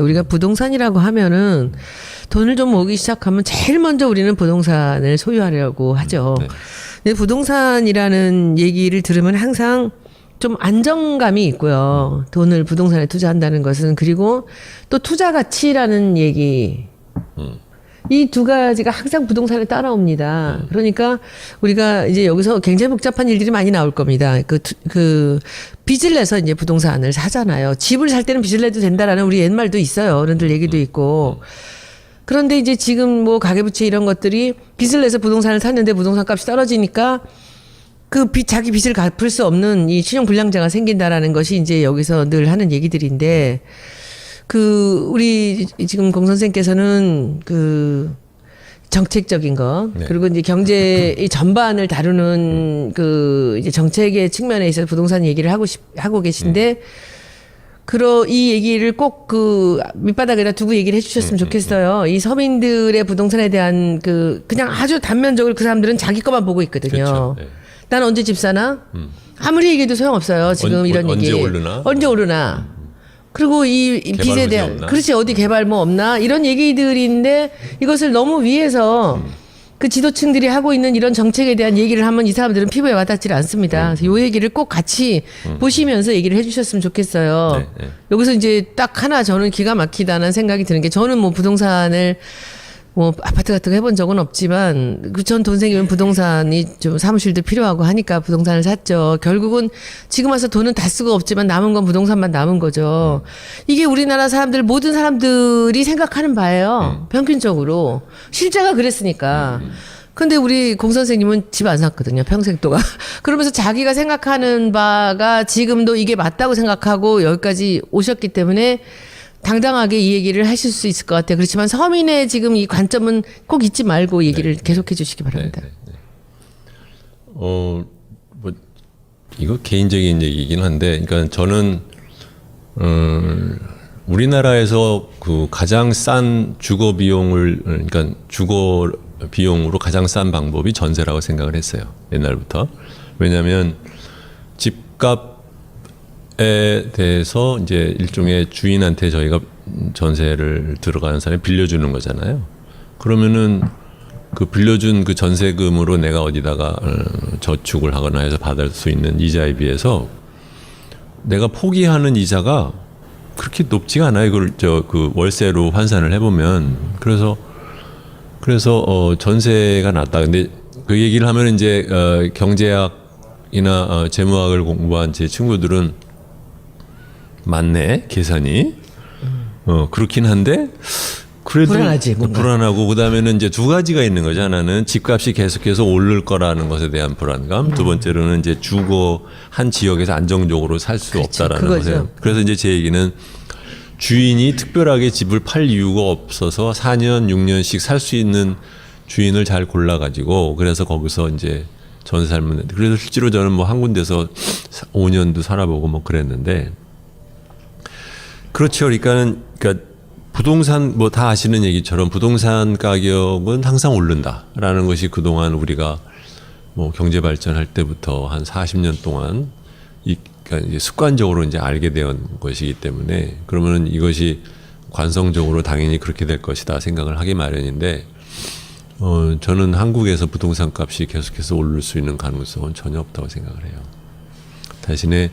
우리가 부동산이라고 하면은 돈을 좀 모으기 시작하면 제일 먼저 우리는 부동산을 소유하려고 하죠. 네. 근데 부동산이라는 얘기를 들으면 항상 좀 안정감이 있고요. 돈을 부동산에 투자한다는 것은. 그리고 또 투자 가치라는 얘기. 이 두 가지가 항상 부동산에 따라옵니다. 그러니까 우리가 이제 여기서 굉장히 복잡한 일들이 많이 나올 겁니다. 빚을 내서 이제 부동산을 사잖아요. 집을 살 때는 빚을 내도 된다라는 우리 옛말도 있어요. 어른들 얘기도 있고. 그런데 이제 지금 뭐 가계부채 이런 것들이 빚을 내서 부동산을 샀는데 부동산 값이 떨어지니까 그 자기 빚을 갚을 수 없는 이 신용불량자가 생긴다라는 것이 이제 여기서 늘 하는 얘기들인데, 우리 지금 공 선생께서는 정책적인 거, 네. 그리고 이제 경제 이 전반을 다루는 이제 정책의 측면에 있어서 부동산 얘기를 하고 계신데, 이 얘기를 꼭 밑바닥에다 두고 얘기를 해주셨으면 좋겠어요. 이 서민들의 부동산에 대한 그냥 아주 단면적으로 그 사람들은 자기 것만 보고 있거든요. 그렇죠. 네. 난 언제 집 사나? 아무리 얘기해도 소용없어요. 지금 이런 얘기. 언제 오르나? 그리고 이 빚에 대한, 없나? 그렇지, 어디 개발 뭐 없나? 이런 얘기들인데 이것을 너무 위에서 그 지도층들이 하고 있는 이런 정책에 대한 얘기를 하면 이 사람들은 피부에 와닿지 않습니다. 그래서 요 얘기를 꼭 같이 보시면서 얘기를 해주셨으면 좋겠어요. 네, 네. 여기서 이제 딱 하나 저는 기가 막히다는 생각이 드는 게, 저는 뭐 부동산을 뭐 아파트 같은 거 해본 적은 없지만 전 돈 생기면 부동산이 좀 사무실도 필요하고 하니까 부동산을 샀죠. 결국은 지금 와서 돈은 다 쓰고 없지만 남은 건 부동산만 남은 거죠. 이게 우리나라 사람들, 모든 사람들이 생각하는 바예요. 평균적으로. 실제가 그랬으니까. 근데 우리 공 선생님은 집 안 샀거든요. 평생 동안. 그러면서 자기가 생각하는 바가 지금도 이게 맞다고 생각하고 여기까지 오셨기 때문에 당당하게 이 얘기를 하실 수 있을 것 같아요. 그렇지만 서민의 지금 이 관점은 꼭 잊지 말고 얘기를 계속해 주시기 바랍니다. 뭐 이거 개인적인 얘기이긴 한데, 그러니까 저는 우리나라에서 가장 싼 주거 비용을, 그러니까 주거 비용으로 가장 싼 방법이 전세라고 생각을 했어요. 옛날부터. 왜냐하면 집값 에 대해서 이제 일종의 주인한테 저희가 전세를 들어가는 사람이 빌려주는 거잖아요. 그러면은 그 빌려준 그 전세금으로 내가 어디다가 저축을 하거나 해서 받을 수 있는 이자에 비해서 내가 포기하는 이자가 그렇게 높지가 않아요. 이걸 월세로 환산을 해보면. 그래서 전세가 낫다. 근데 그 얘기를 하면 이제 경제학이나 재무학을 공부한 제 친구들은 맞네, 계산이. 그렇긴 한데, 그래도 불안하지, 뭔가. 불안하고, 그 다음에는 이제 두 가지가 있는 거죠. 하나는 집값이 계속해서 오를 거라는 것에 대한 불안감. 두 번째로는 이제 한 지역에서 안정적으로 살 수 없다라는 거죠. 그래서 이제 제 얘기는 주인이 특별하게 집을 팔 이유가 없어서 4년, 6년씩 살 수 있는 주인을 잘 골라가지고, 그래서 거기서 이제 전세 살면 되는데, 그래서 실제로 저는 뭐 한 군데서 5년도 살아보고 뭐 그랬는데, 그렇죠. 그러니까 부동산 뭐 다 아시는 얘기처럼 부동산 가격은 항상 오른다라는 것이 그동안 우리가 뭐 경제 발전할 때부터 한 40년 동안 그러니까 이제 습관적으로 이제 알게 된 것이기 때문에, 그러면은 이것이 관성적으로 당연히 그렇게 될 것이다 생각을 하기 마련인데, 저는 한국에서 부동산 값이 계속해서 오를 수 있는 가능성은 전혀 없다고 생각을 해요. 대신에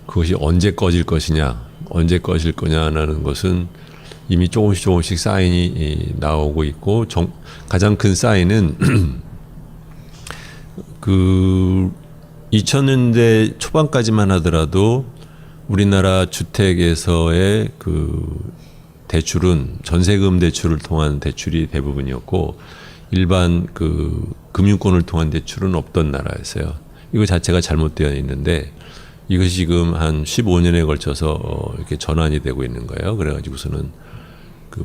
그것이 언제 꺼질 것이냐, 언제 꺼질 거냐라는 것은 이미 조금씩 사인이 나오고 있고, 가장 큰 사인은 2000년대 초반까지만 하더라도 우리나라 주택에서의 대출은 전세금 대출을 통한 대출이 대부분이었고, 일반 금융권을 통한 대출은 없던 나라였어요. 이거 자체가 잘못되어 있는데, 이것이 지금 한 15년에 걸쳐서 이렇게 전환이 되고 있는 거예요. 그래가지고서는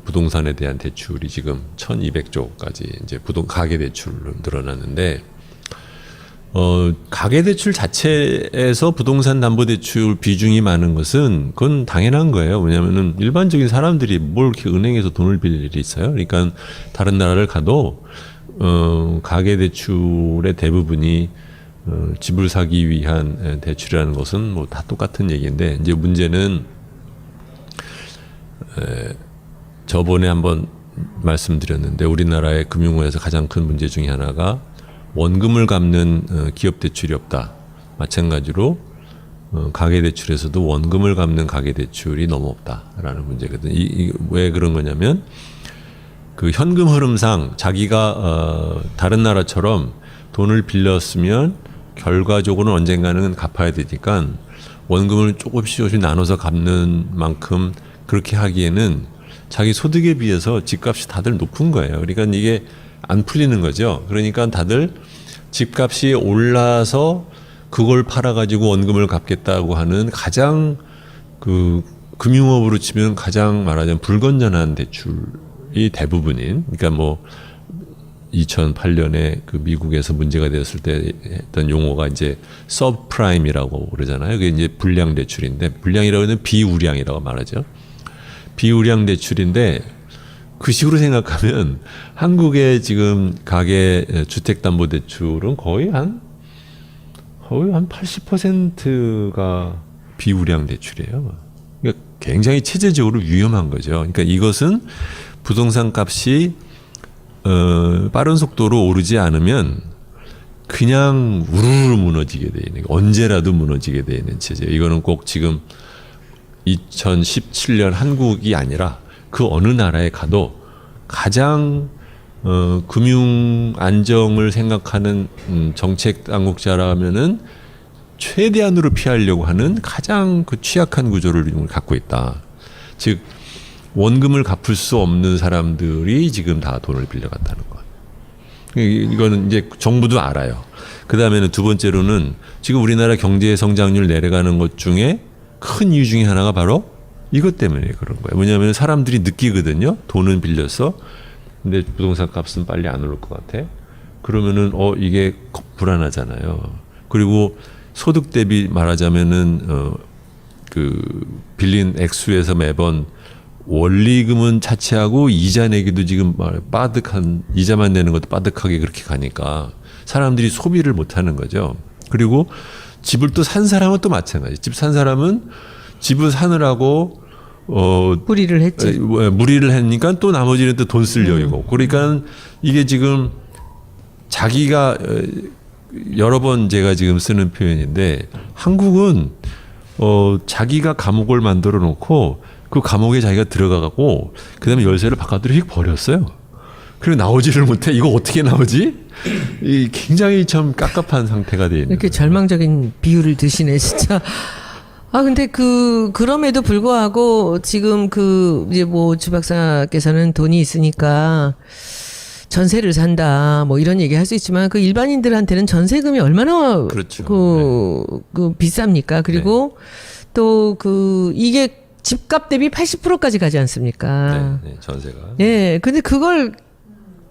부동산에 대한 대출이 지금 1200조까지 이제 가계 대출로 늘어났는데, 가계 대출 자체에서 부동산 담보 대출 비중이 많은 것은 그건 당연한 거예요. 왜냐하면은 일반적인 사람들이 뭘 이렇게 은행에서 돈을 빌릴 일이 있어요. 그러니까 다른 나라를 가도 가계 대출의 대부분이 집을 사기 위한 대출이라는 것은 뭐 다 똑같은 얘기인데, 이제 문제는 저번에 한번 말씀드렸는데 우리나라의 금융원에서 가장 큰 문제 중에 하나가 원금을 갚는 기업 대출이 없다. 마찬가지로 가계 대출에서도 원금을 갚는 가계 대출이 너무 없다라는 문제거든요. 왜 그런 거냐면 그 현금 흐름상 자기가 다른 나라처럼 돈을 빌렸으면 결과적으로는 언젠가는 갚아야 되니까 원금을 조금씩 나눠서 갚는 만큼 그렇게 하기에는 자기 소득에 비해서 집값이 다들 높은 거예요. 그러니까 이게 안 풀리는 거죠. 그러니까 다들 집값이 올라서 그걸 팔아가지고 원금을 갚겠다고 하는 가장 그 금융업으로 치면 가장 말하자면 불건전한 대출이 대부분인, 그러니까 뭐 2008년에 그 미국에서 문제가 되었을 때 했던 용어가 이제 서브프라임이라고 그러잖아요. 그게 이제 불량 대출인데, 불량이라고 하면 비우량이라고 말하죠. 비우량 대출인데 그 식으로 생각하면 한국의 지금 가계 주택담보대출은 거의 한 80%가 비우량 대출이에요. 그러니까 굉장히 체제적으로 위험한 거죠. 그러니까 이것은 부동산 값이 빠른 속도로 오르지 않으면 그냥 우르르 무너지게 돼 있는, 언제라도 무너지게 돼 있는 체제예요. 이거는 꼭 지금 2017년 한국이 아니라 그 어느 나라에 가도 가장 금융 안정을 생각하는 정책 당국자라면은 최대한으로 피하려고 하는 가장 그 취약한 구조를 갖고 있다. 즉 원금을 갚을 수 없는 사람들이 지금 다 돈을 빌려갔다는 것. 이거는 이제 정부도 알아요. 그 다음에는 두 번째로는 지금 우리나라 경제 성장률 내려가는 것 중에 큰 이유 중에 하나가 바로 이것 때문에 그런 거예요. 왜냐하면 사람들이 느끼거든요. 돈은 빌렸어. 근데 부동산 값은 빨리 안 오를 것 같아. 그러면은 이게 불안하잖아요. 그리고 소득 대비 말하자면은 그 빌린 액수에서 매번 원리금은 차치하고 이자 내기도 지금 빠득한, 이자만 내는 것도 빠득하게 그렇게 가니까 사람들이 소비를 못 하는 거죠. 그리고 집을 또 산 사람은 또 마찬가지. 집 산 사람은 집을 사느라고 무리를 했지. 무리를 했으니까 또 나머지는 또 돈 쓸 여유고. 그러니까 이게 지금 자기가 여러 번 제가 지금 쓰는 표현인데, 한국은 자기가 감옥을 만들어 놓고 그 감옥에 자기가 들어가고 그다음에 열쇠를 바깥으로 휙 버렸어요. 그리고 나오지를 못해. 이거 어떻게 나오지? 이 굉장히 참 깝깝한 상태가 돼 있는. 이렇게 절망적인 비유를 드시네, 진짜. 근데 그럼에도 불구하고 지금 이제 뭐 주 박사께서는 돈이 있으니까 전세를 산다, 뭐 이런 얘기 할 수 있지만 그 일반인들한테는 전세금이 얼마나 그렇죠. 그 비쌉니까? 그리고 또 이게 집값 대비 80%까지 가지 않습니까? 네, 전세가. 예, 근데 그걸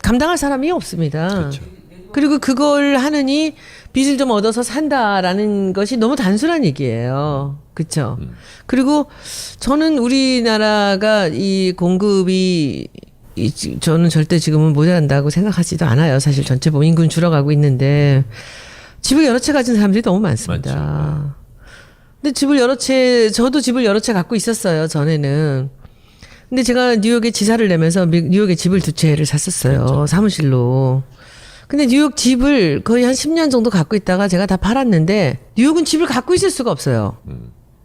감당할 사람이 없습니다. 그렇죠. 그리고 그걸 하느니 빚을 좀 얻어서 산다라는 것이 너무 단순한 얘기예요. 그렇죠? 그리고 저는 우리나라가 이 공급이 저는 절대 지금은 모자란다고 생각하지도 않아요. 사실 전체 뭐 인구는 줄어가고 있는데 집을 여러 채 가진 사람들이 너무 많습니다. 많죠. 근데 저도 집을 여러 채 갖고 있었어요, 전에는. 근데 제가 뉴욕에 지사를 내면서 뉴욕에 집을 2채를 샀었어요. 그렇죠. 사무실로. 근데 뉴욕 집을 거의 한 10년 정도 갖고 있다가 제가 다 팔았는데 뉴욕은 집을 갖고 있을 수가 없어요.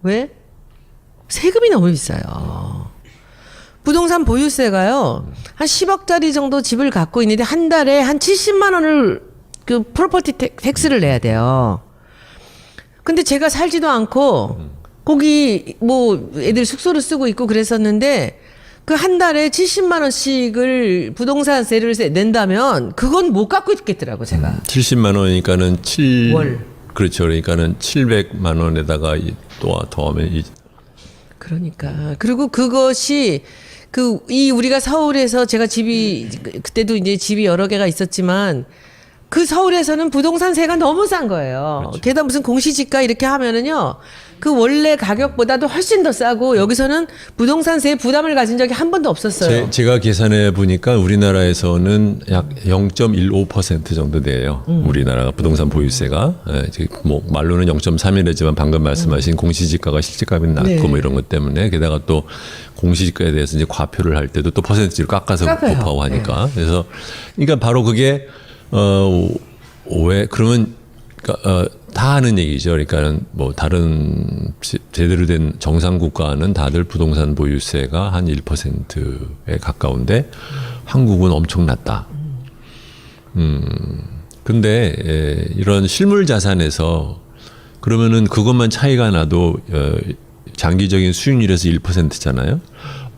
왜? 세금이 너무 비싸요. 부동산 보유세가요. 한 10억짜리 정도 집을 갖고 있는데 한 달에 한 70만 원을 그 프로퍼티 텍스를 내야 돼요. 근데 제가 살지도 않고 거기 뭐 애들 숙소를 쓰고 있고 그랬었는데 그 한 달에 70만 원씩을 부동산세를 낸다면 그건 못 갖고 있겠더라고 제가. 70만 원이니까는 월. 그렇죠. 그러니까는 700만 원에다가 또 더하면 그러니까 그리고 그것이 우리가 서울에서 제가 그때도 이제 집이 여러 개가 있었지만 그 서울에서는 부동산세가 너무 싼 거예요. 그렇죠. 게다가 무슨 공시지가 이렇게 하면은요, 그 원래 가격보다도 훨씬 더 싸고 여기서는 부동산세에 부담을 가진 적이 한 번도 없었어요. 제가 계산해 보니까 우리나라에서는 약 0.15% 정도 돼요. 우리나라가 부동산 보유세가 뭐 말로는 0.3이라지만 방금 말씀하신 공시지가가 실질값이 낮고 네. 뭐 이런 것 때문에 게다가 또 공시지가에 대해서 이제 과표를 할 때도 또 퍼센트를 깎아서 깎아요. 곱하고 하니까 그래서 그러니까 바로 그게 왜 그러면 다 하는 얘기죠. 그러니까는 뭐 다른 제대로 된 정상 국가는 다들 부동산 보유세가 한 1%에 가까운데 한국은 엄청 낮다. 근데 이런 실물 자산에서 그러면은 그것만 차이가 나도 장기적인 수익률에서 1%잖아요.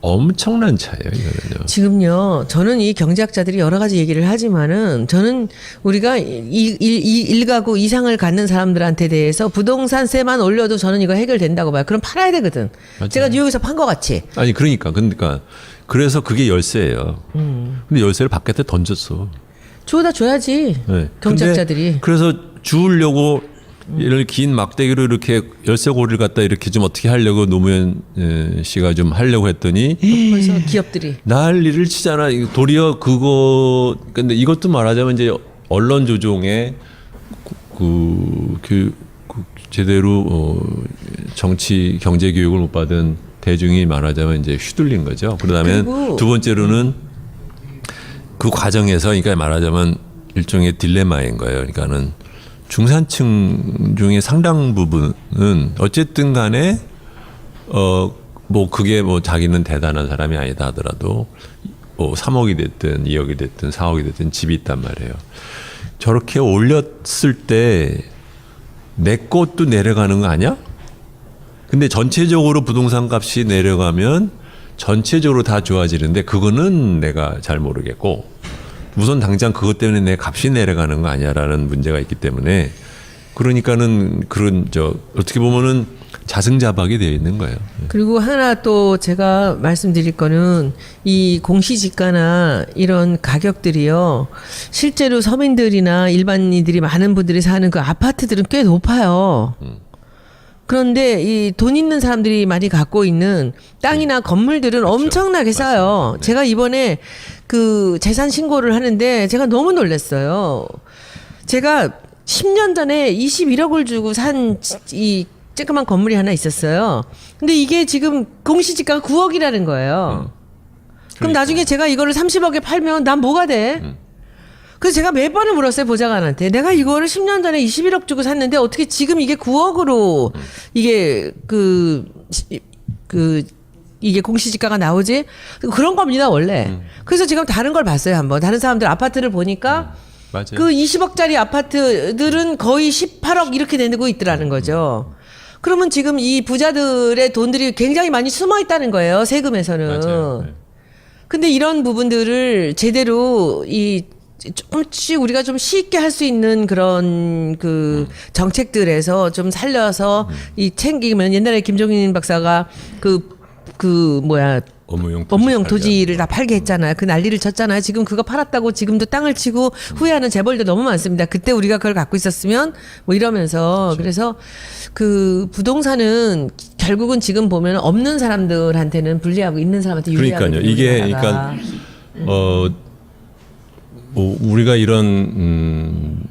엄청난 차이예요, 이거는요. 지금요, 저는 이 경제학자들이 여러 가지 얘기를 하지만은 저는 우리가 일가구 이상을 갖는 사람들한테 대해서 부동산세만 올려도 저는 이거 해결된다고 봐요. 그럼 팔아야 되거든. 맞아요. 제가 뉴욕에서 판 것 같이. 아니 그러니까 그래서 그게 열쇠예요. 근데 열쇠를 바깥에 던졌어. 주워다 줘야지. 네. 경제학자들이. 근데 그래서 주우려고 이런 긴 막대기로 이렇게 열쇠고리를 갖다 이렇게 좀 어떻게 하려고 노무현 씨가 좀 하려고 했더니 그래서 기업들이. 난리를 치잖아. 도리어 그거 근데 이것도 말하자면 이제 언론 조종에 그 제대로 정치 경제 교육을 못 받은 대중이 말하자면 이제 휘둘린 거죠. 그러다면 그리고 두 번째로는 그 과정에서 그러니까 말하자면 일종의 딜레마인 거예요. 그러니까는 중산층 중에 상당 부분은 어쨌든 간에 뭐 그게 뭐 자기는 대단한 사람이 아니다 하더라도 뭐 3억이 됐든 2억이 됐든 4억이 됐든 집이 있단 말이에요. 저렇게 올렸을 때 내 것도 내려가는 거 아니야? 근데 전체적으로 부동산 값이 내려가면 전체적으로 다 좋아지는데 그거는 내가 잘 모르겠고 우선 당장 그것 때문에 내 값이 내려가는 거 아니야라는 문제가 있기 때문에 그러니까는 그런 어떻게 보면은 자승자박이 되어 있는 거예요. 그리고 하나 또 제가 말씀드릴 거는 이 공시지가나 이런 가격들이요. 실제로 서민들이나 일반인들이 많은 분들이 사는 그 아파트들은 꽤 높아요. 그런데 이 돈 있는 사람들이 많이 갖고 있는 땅이나 건물들은 그렇죠. 엄청나게 싸요. 맞습니다. 네. 제가 이번에 그 재산 신고를 하는데 제가 너무 놀랐어요. 제가 10년 전에 21억을 주고 산 이 쬐끄만 건물이 하나 있었어요. 근데 이게 지금 공시지가가 9억이라는 거예요. 그럼 그러니까. 나중에 제가 이거를 30억에 팔면 난 뭐가 돼? 그래서 제가 몇 번을 물었어요, 보좌관한테. 내가 이거를 10년 전에 21억 주고 샀는데 어떻게 지금 이게 9억으로 이게 이게 공시지가가 나오지? 그런 겁니다, 원래. 그래서 지금 다른 걸 봤어요, 한번. 다른 사람들 아파트를 보니까 맞아요. 그 20억짜리 아파트들은 거의 18억 이렇게 내고 있더라는 거죠. 그러면 지금 이 부자들의 돈들이 굉장히 많이 숨어 있다는 거예요, 세금에서는. 맞아요. 네. 근데 이런 부분들을 제대로 조금씩 우리가 좀 쉽게 할 수 있는 그런 그 정책들에서 좀 살려서 이 챙기면 옛날에 김종인 박사가 업무용 토지를 다 팔게 했잖아요. 그 난리를 쳤잖아요. 지금 그거 팔았다고 지금도 땅을 치고 후회하는 재벌들 너무 많습니다. 그때 우리가 그걸 갖고 있었으면 뭐 이러면서. 그래서 그 부동산은 결국은 지금 보면 없는 사람들한테는 불리하고 있는 사람한테 유리하고. 그러니까요. 이게 그러니까 뭐 우리가 이런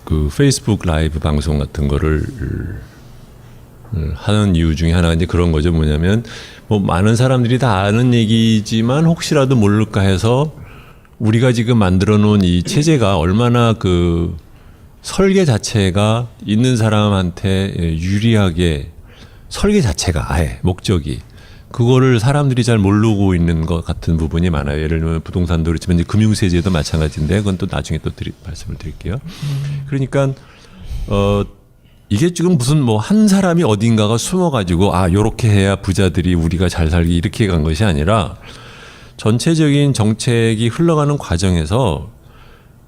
그 페이스북 라이브 방송 같은 거를 하는 이유 중에 하나가 이제 그런 거죠. 뭐냐면 뭐 많은 사람들이 다 아는 얘기지만 혹시라도 모를까 해서 우리가 지금 만들어 놓은 이 체제가 얼마나 그 설계 자체가 있는 사람한테 유리하게 설계 자체가 아예 목적이 그거를 사람들이 잘 모르고 있는 것 같은 부분이 많아요. 예를 들면 부동산도 그렇지만 이제 금융세제도 마찬가지인데 그건 또 나중에 또 말씀을 드릴게요. 그러니까 이게 지금 무슨 뭐 한 사람이 어딘가가 숨어가지고 요렇게 해야 부자들이 우리가 잘 살기 이렇게 간 것이 아니라 전체적인 정책이 흘러가는 과정에서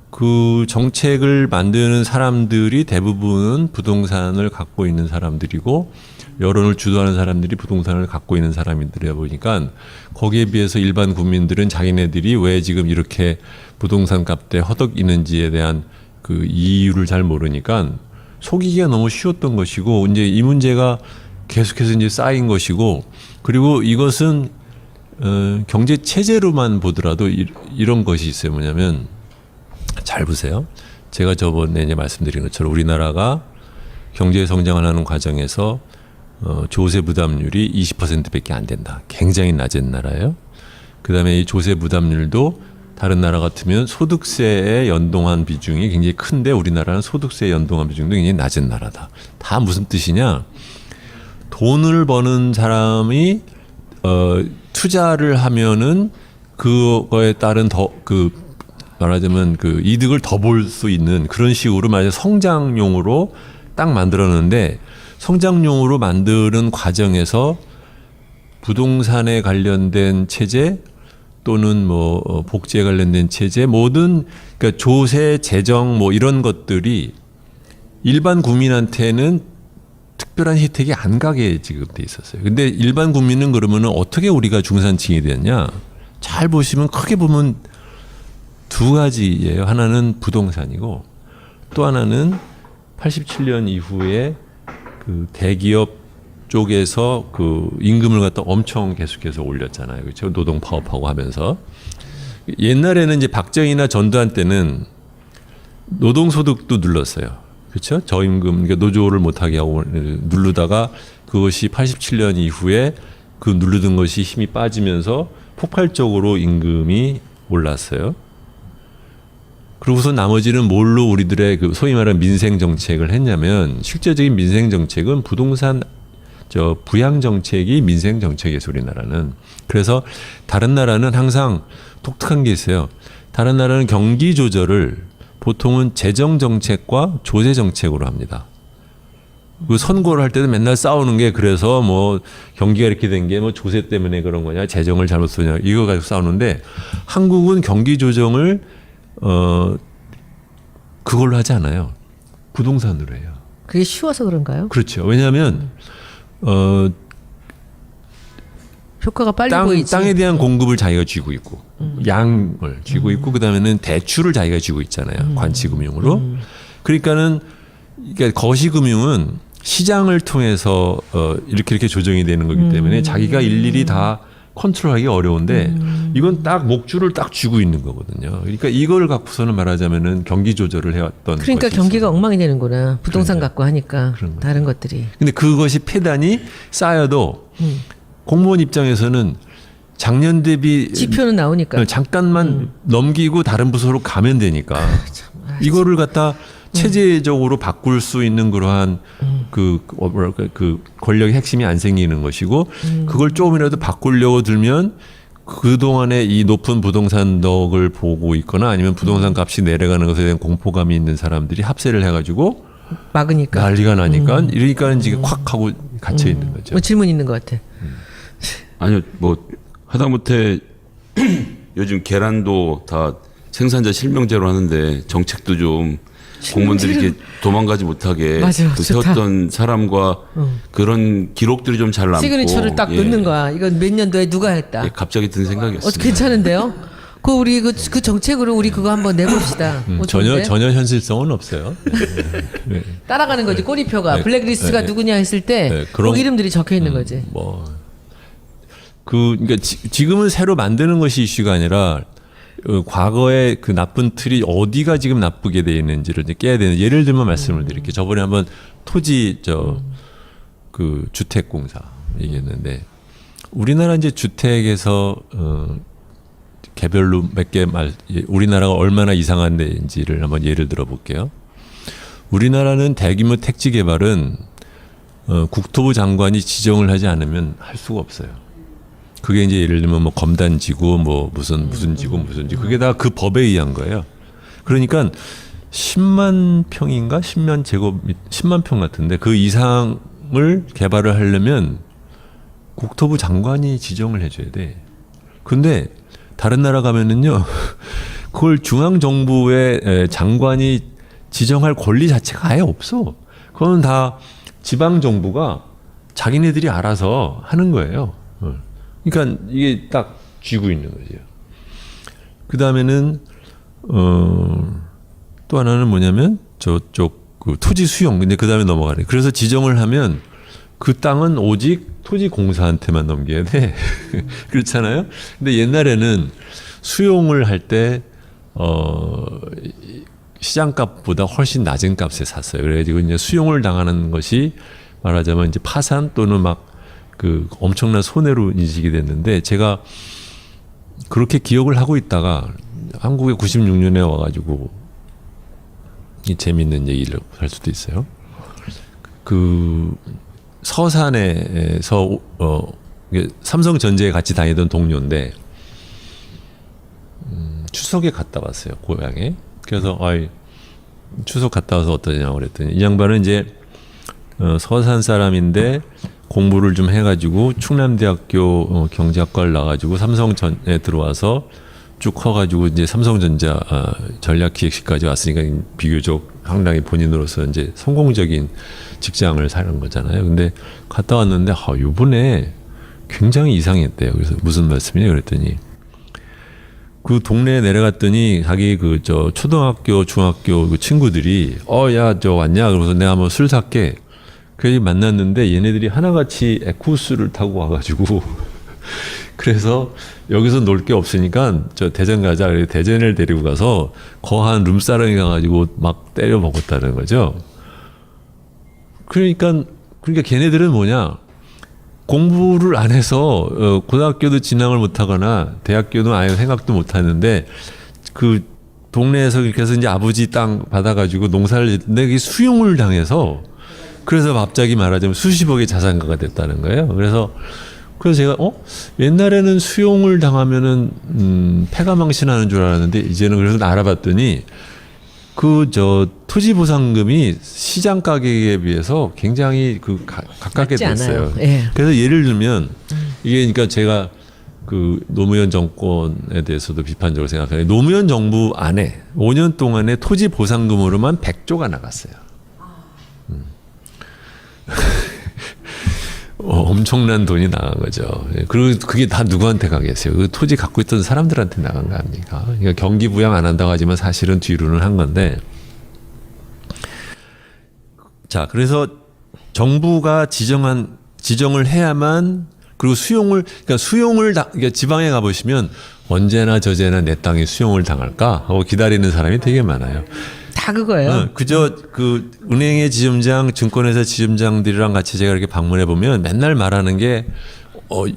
그 정책을 만드는 사람들이 대부분은 부동산을 갖고 있는 사람들이고 여론을 주도하는 사람들이 부동산을 갖고 있는 사람들이다 보니까 거기에 비해서 일반 국민들은 자기네들이 왜 지금 이렇게 부동산 값에 허덕이는지에 대한 그 이유를 잘 모르니까 속이기가 너무 쉬웠던 것이고 이제 이 문제가 계속해서 이제 쌓인 것이고 그리고 이것은 경제 체제로만 보더라도 이런 것이 있어요. 뭐냐면 잘 보세요. 제가 저번에 이제 말씀드린 것처럼 우리나라가 경제 성장을 하는 과정에서 조세 부담률이 20%밖에 안 된다. 굉장히 낮은 나라예요. 그다음에 이 조세 부담률도 다른 나라 같으면 소득세에 연동한 비중이 굉장히 큰데 우리나라는 소득세에 연동한 비중도 굉장히 낮은 나라다. 다 무슨 뜻이냐? 돈을 버는 사람이 투자를 하면은 그거에 따른 말하자면 그 이득을 더 볼 수 있는 그런 식으로 만약 성장용으로 딱 만들었는데 성장용으로 만드는 과정에서 부동산에 관련된 체제 또는 뭐 복지에 관련된 체제 모든 그러니까 조세 재정 뭐 이런 것들이 일반 국민한테는 특별한 혜택이 안 가게 지급돼 있었어요. 근데 일반 국민은 그러면은 어떻게 우리가 중산층이 됐냐? 잘 보시면 크게 보면 두 가지예요. 하나는 부동산이고 또 하나는 87년 이후에 그 대기업 쪽에서 그 임금을 갖다 엄청 계속해서 올렸잖아요. 그렇죠? 노동 파업하고 하면서 옛날에는 이제 박정희나 전두환 때는 노동소득도 눌렀어요. 그렇죠? 저임금, 그러니까 노조를 못하게 하고 누르다가 그것이 87년 이후에 그 누르던 것이 힘이 빠지면서 폭발적으로 임금이 올랐어요. 그러고서 나머지는 뭘로 우리들의 그 소위 말하는 민생 정책을 했냐면 실제적인 민생 정책은 부동산 부양 정책이 민생 정책이에요, 우리나라는. 그래서 다른 나라는 항상 독특한 게 있어요. 다른 나라는 경기 조절을 보통은 재정 정책과 조세 정책으로 합니다. 그 선거를 할 때도 맨날 싸우는 게 그래서 뭐 경기가 이렇게 된 게 뭐 조세 때문에 그런 거냐, 재정을 잘못 쓰냐 이거 가지고 싸우는데 한국은 경기 조정을 그걸로 하지 않아요. 부동산으로 해요. 그게 쉬워서 그런가요? 그렇죠. 왜냐하면 효과가 빨리 보이지. 땅에 대한 공급을 자기가 쥐고 있고 양을 쥐고 있고 그다음에는 대출을 자기가 쥐고 있잖아요. 관치금융으로. 그러니까는 거시금융은 시장을 통해서 이렇게 조정이 되는 거기 때문에 자기가 일일이 다 컨트롤하기 어려운데 이건 딱 목줄을 딱 쥐고 있는 거거든요. 그러니까 이걸 갖고서는 말하자면은 경기 조절을 해왔던. 그러니까 경기가 있어요. 엉망이 되는구나. 부동산 갖고 하니까 다른 것들이. 근데 그것이 폐단이 쌓여도 공무원 입장에서는 작년 대비 지표는 나오니까 잠깐만 넘기고 다른 부서로 가면 되니까 이거를 갖다 체제적으로 바꿀 수 있는 그러한 그 권력의 핵심이 안 생기는 것이고 그걸 조금이라도 바꾸려고 들면 그동안에 이 높은 부동산 덕을 보고 있거나 아니면 부동산 값이 내려가는 것에 대한 공포감이 있는 사람들이 합세를 해가지고 막으니까 난리가 나니까 이러니까 이제 콱 하고 갇혀 있는 거죠. 뭐 질문 있는 것 같아. 아니요, 뭐 하다못해 요즘 계란도 다 생산자 실명제로 하는데 정책도 좀 공무원들이 이렇게 도망가지 못하게 맞아, 그 세웠던 사람과 그런 기록들이 좀 잘 남고 시그니처를 딱 넣는 거야. 이건 몇 년도에 누가 했다. 예, 갑자기 든 생각이었어요. 괜찮은데요? 우리 그 정책으로 우리 그거 한번 내봅시다. 전혀 현실성은 없어요. 네. 따라가는 거지 꼬리표가. 네. 블랙리스트가 네. 누구냐 했을 때 네. 그 이름들이 적혀 있는 거지. 그러니까 지금은 새로 만드는 것이 이슈가 아니라 과거의 그 나쁜 틀이 어디가 지금 나쁘게 돼 있는지를 이제 깨야 되는. 예를 들면 말씀을 드릴게요. 저번에 한번 토지 그 주택공사 얘기했는데 우리나라 이제 주택에서 개별로 몇 개 우리나라가 얼마나 이상한 데인지를 한번 예를 들어 볼게요. 우리나라는 대규모 택지 개발은 국토부 장관이 지정을 하지 않으면 할 수가 없어요. 그게 이제 예를 들면 뭐 검단지구 뭐 무슨 지구 그게 다 그 법에 의한 거예요. 그러니까 10만 평인가 10만 평 같은데 그 이상을 개발을 하려면 국토부 장관이 지정을 해줘야 돼. 근데 다른 나라 가면은요 그걸 중앙 정부의 장관이 지정할 권리 자체가 아예 없어. 그건 다 지방 정부가 자기네들이 알아서 하는 거예요. 그러니까 이게 딱 쥐고 있는 거죠. 그 다음에는 또 하나는 뭐냐면 저쪽 그 토지 수용. 근데 그 다음에 넘어가네. 그래서 지정을 하면 그 땅은 오직 토지공사한테만 넘겨야 돼. 그렇잖아요. 근데 옛날에는 수용을 할 때 시장값보다 훨씬 낮은 값에 샀어요. 그래가지고 이제 수용을 당하는 것이 말하자면 이제 파산 또는 막 그 엄청난 손해로 인식이 됐는데, 제가 그렇게 기억을 하고 있다가 한국에 96년에 와가지고 이 재밌는 얘기를 할 수도 있어요. 그 서산에서 삼성전자에 같이 다니던 동료인데 추석에 갔다 왔어요, 고향에. 그래서 추석 갔다 와서 어떠냐고 그랬더니 이 양반은 이제 서산 사람인데 공부를 좀 해가지고 충남대학교 경제학과를 나가지고 삼성전에 들어와서 쭉 커가지고 이제 삼성전자 전략기획실까지 왔으니까 비교적 상당히 본인으로서 이제 성공적인 직장을 사는 거잖아요. 근데 갔다 왔는데 이번에 굉장히 이상했대요. 그래서 무슨 말씀이냐 그랬더니 그 동네에 내려갔더니 자기 그 저 초등학교 중학교 그 친구들이 야 저 왔냐 그래서 내가 한번 술 살게. 그래서 만났는데 얘네들이 하나같이 에쿠스를 타고 와가지고 그래서 여기서 놀 게 없으니까 저 대전 가자. 그래서 대전을 데리고 가서 거한 룸사롱에 가가지고 막 때려 먹었다는 거죠. 그러니까 걔네들은 뭐냐, 공부를 안 해서 고등학교도 진학을 못하거나 대학교도 아예 생각도 못하는데 그 동네에서 그렇게 해서 이제 아버지 땅 받아가지고 농사를 짓는데 그게 수용을 당해서 그래서 갑자기 말하자면 수십억의 자산가가 됐다는 거예요. 그래서 제가 옛날에는 수용을 당하면은 패가망신하는 줄 알았는데 이제는 그래서 알아봤더니 그 토지 보상금이 시장 가격에 비해서 굉장히 가깝게 됐어요. 예. 그래서 예를 들면 이게 그러니까 제가 그 노무현 정권에 대해서도 비판적으로 생각하는데 노무현 정부 안에 5년 동안에 토지 보상금으로만 100조가 나갔어요. 엄청난 돈이 나간 거죠. 그리고 그게 다 누구한테 가겠어요? 그 토지 갖고 있던 사람들한테 나간 거 아닙니까? 그러니까 경기 부양 안 한다고 하지만 사실은 뒤로는 한 건데. 자, 그래서 정부가 지정을 해야만, 그리고 그러니까 지방에 가보시면 언제나 저제나 내 땅에 수용을 당할까 하고 기다리는 사람이 되게 많아요. 다 그거예요. 그저 그 은행의 지점장, 증권회사 지점장들이랑 같이 제가 이렇게 방문해 보면 맨날 말하는 게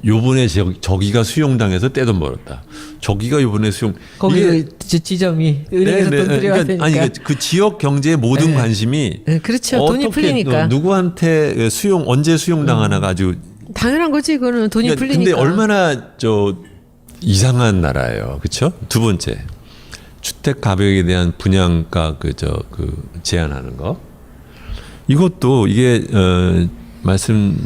요번에 저기가 수용당해서 떼돈 벌었다. 저기가 요번에 거기 지점이 은행에서 돈 들여야 되니까. 아니 그 지역 경제의 모든 관심이 그렇죠. 돈이 풀리니까. 누구한테 언제 수용당하나가 아주 당연한 거지. 그거는 돈이 풀리니까. 근데 얼마나 이상한 나라예요. 그렇죠? 두 번째. 주택 가격에 대한 분양가 제한하는 거. 이것도 이게 말씀을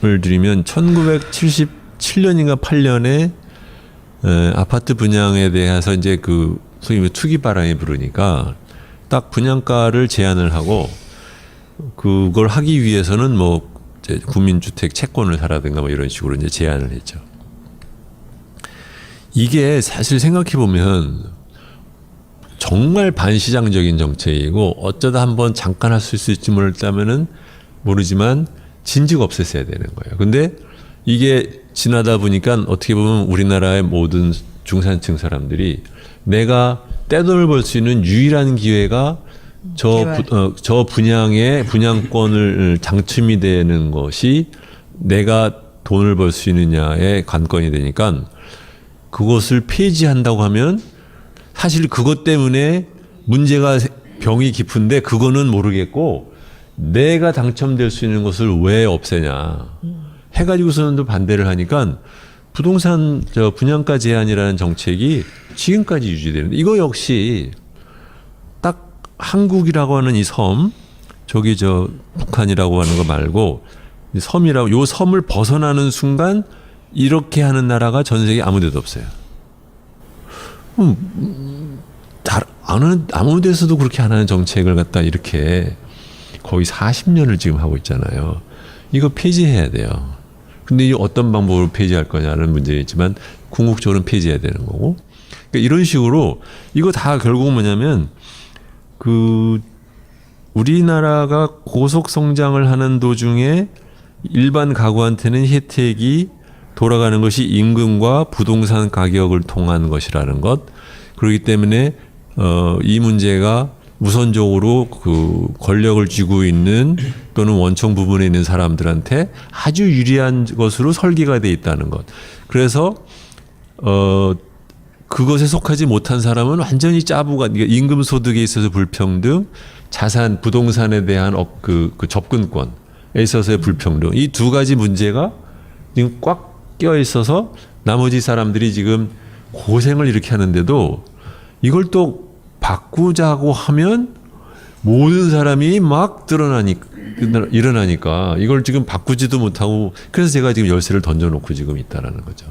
드리면 1977년인가 8년에 아파트 분양에 대해서 이제 소위 투기 바람이 부르니까 딱 분양가를 제한을 하고 그걸 하기 위해서는 이제 국민주택 채권을 사라든가 이런 식으로 이제 제한을 했죠. 이게 사실 생각해 보면 정말 반시장적인 정책이고 어쩌다 한번 잠깐 할 수 있을지 모르지만 진즉 없앴어야 되는 거예요. 근데 이게 지나다 보니까 어떻게 보면 우리나라의 모든 중산층 사람들이 내가 떼돈을 벌 수 있는 유일한 기회가 저 분양의 분양권을 장침이 되는 것이 내가 돈을 벌 수 있느냐의 관건이 되니까 그것을 폐지한다고 하면 사실 그것 때문에 문제가 병이 깊은데 그거는 모르겠고 내가 당첨될 수 있는 것을 왜 없애냐 해가지고서는 또 반대를 하니까 부동산 분양가 제한이라는 정책이 지금까지 유지되는데 이거 역시 딱 한국이라고 하는 이 섬, 북한이라고 하는 거 말고 이 섬이라고 요 섬을 벗어나는 순간 이렇게 하는 나라가 전 세계 아무 데도 없어요. 아무 데서도 그렇게 안 하는 정책을 갖다 이렇게 거의 40년을 지금 하고 있잖아요. 이거 폐지해야 돼요. 근데 이 어떤 방법으로 폐지할 거냐는 문제이지만 궁극적으로는 폐지해야 되는 거고. 그러니까 이런 식으로 이거 다 결국 뭐냐면 그 우리나라가 고속 성장을 하는 도중에 일반 가구한테는 혜택이 돌아가는 것이 임금과 부동산 가격을 통한 것이라는 것. 그렇기 때문에 이 문제가 우선적으로 그 권력을 쥐고 있는 또는 원청 부분에 있는 사람들한테 아주 유리한 것으로 설계가 돼 있다는 것. 그래서 그것에 속하지 못한 사람은 완전히 짜부가, 그러니까 임금 소득에 있어서 불평등, 자산 부동산에 대한 그 접근권에 있어서의 불평등, 이 두 가지 문제가 지금 꽉 껴 있어서 나머지 사람들이 지금 고생을 이렇게 하는데도 이걸 또 바꾸자고 하면 모든 사람이 막 일어나니까 이걸 지금 바꾸지도 못하고, 그래서 제가 지금 열쇠를 던져놓고 지금 있다라는 거죠.